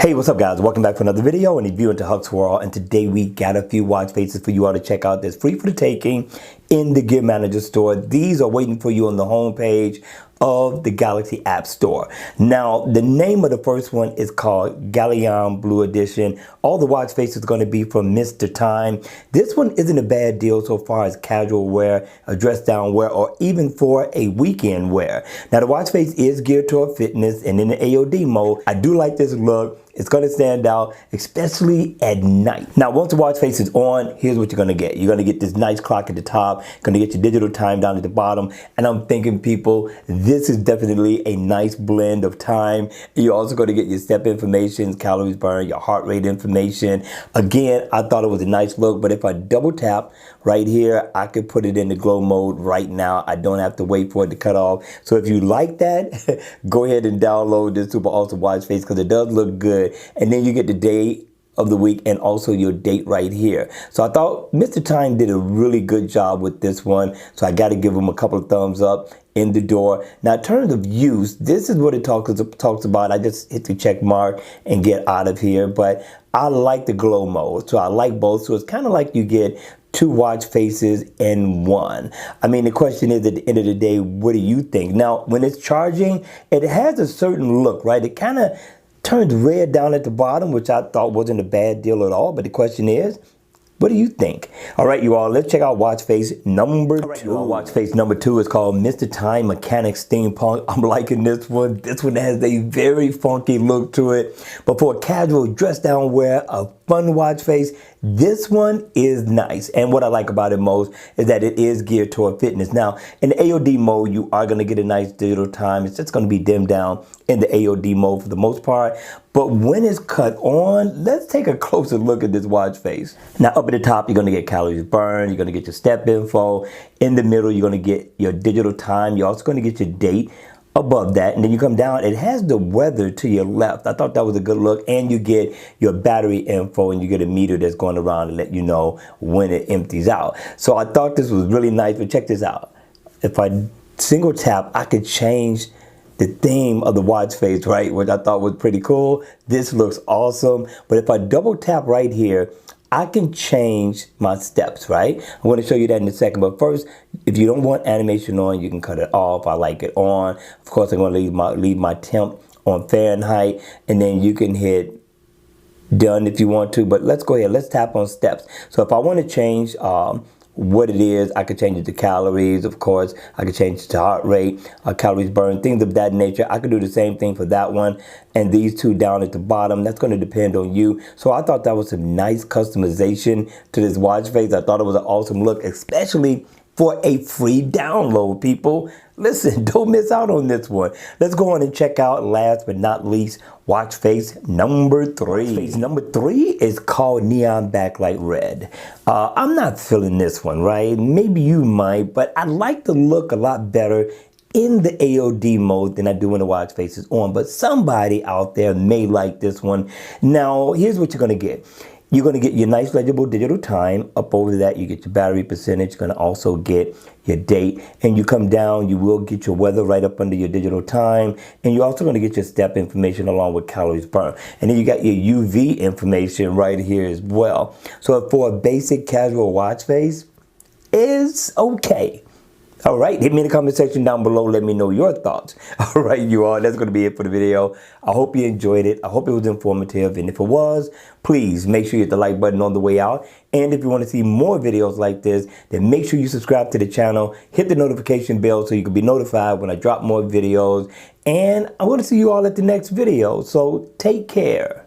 Hey, what's up guys? Welcome back for another video and review into Huck's World. And today we got a few watch faces for you all to check out that's free for the taking in the Gear Manager store. These are waiting for you on the home page of the Galaxy App Store. Now, the name of the first one is called Galleon Blue Edition. All the watch faces are going to be from Mr. Time. This one isn't a bad deal so far as casual wear, a dress down wear, or even for a weekend wear. Now, the watch face is geared toward fitness, and in the AOD mode, I do like this look. It's going to stand out, especially at night. Now, once the watch face is on, here's what you're going to get. You're going to get this nice clock at the top, going to get your digital time down at the bottom. And I'm thinking, people, this is definitely a nice blend of time. You're also going to get your step information, calories burned, your heart rate information. Again, I thought it was a nice look, but if I double tap right here, I could put it in the glow mode right now. I don't have to wait for it to cut off. So if you like that, go ahead and download this super awesome watch face because it does look good. And then you get the day of the week and also your date right here. So I thought Mr. Time did a really good job with this one. So I got to give him a couple of thumbs up in the door. Now, in terms of use, this is what it talks about. I just hit the check mark and get out of here. But I like the glow mode. So I like both. So it's kind of like you get two watch faces in one. I mean, the question is, at the end of the day, what do you think? Now, when it's charging, it has a certain look, right? It kind of turns red down at the bottom, which I thought wasn't a bad deal at all. But the question is, what do you think? All right, you all, let's check out watch face number two. Watch face number two is called Mr. Time Mechanic Steampunk. I'm liking this one. This one has a very funky look to it. But for a casual dress down wear, a fun watch face, this one is nice. And what I like about it most is that it is geared toward fitness. Now, in the AOD mode, you are going to get a nice digital time. It's just going to be dimmed down in the AOD mode for the most part. But when it's cut on, let's take a closer look at this watch face. Now, up at the top, you're going to get calories burned. You're going to get your step info. In the middle, you're going to get your digital time. You're also going to get your date above that. And then you come down, it has the weather to your left. I thought that was a good look. And you get your battery info and you get a meter that's going around to let you know when it empties out. So I thought this was really nice, but check this out. If I single tap, I could change the theme of the watch face, right? Which I thought was pretty cool. This looks awesome. But if I double tap right here, I can change my steps, right? I'm going to show you that in a second. But first, if you don't want animation on, you can cut it off. I like it on. Of course, I'm going to leave my temp on Fahrenheit. And then you can hit done if you want to. But let's go ahead. Let's tap on steps. So if I want to change what it is, I could change it to calories, of course. I could change it to heart rate, calories burned, things of that nature. I could do the same thing for that one. And these two down at the bottom, that's going to depend on you. So I thought that was some nice customization to this watch face. I thought it was an awesome look, especially for a free download, people. Listen, don't miss out on this one. Let's go on and check out, last but not least, watch face number three. Watch face number three is called Neon Backlight Red. I'm not feeling this one, right? Maybe you might, but I like the look a lot better in the AOD mode than I do when the watch face is on. But somebody out there may like this one. Now, here's what you're going to get. You're going to get your nice legible digital time. Up over that, you get your battery percentage. You're going to also get your date. And you come down, you will get your weather right up under your digital time. And you're also going to get your step information along with calories burned. And then you got your UV information right here as well. So for a basic casual watch face, is okay. All right, hit me in the comment section down below. Let me know your thoughts. All right, you all, that's going to be it for the video. I hope you enjoyed it. I hope it was informative. And if it was, please make sure you hit the like button on the way out. And if you want to see more videos like this, then make sure you subscribe to the channel. Hit the notification bell so you can be notified when I drop more videos. And I want to see you all at the next video. So take care.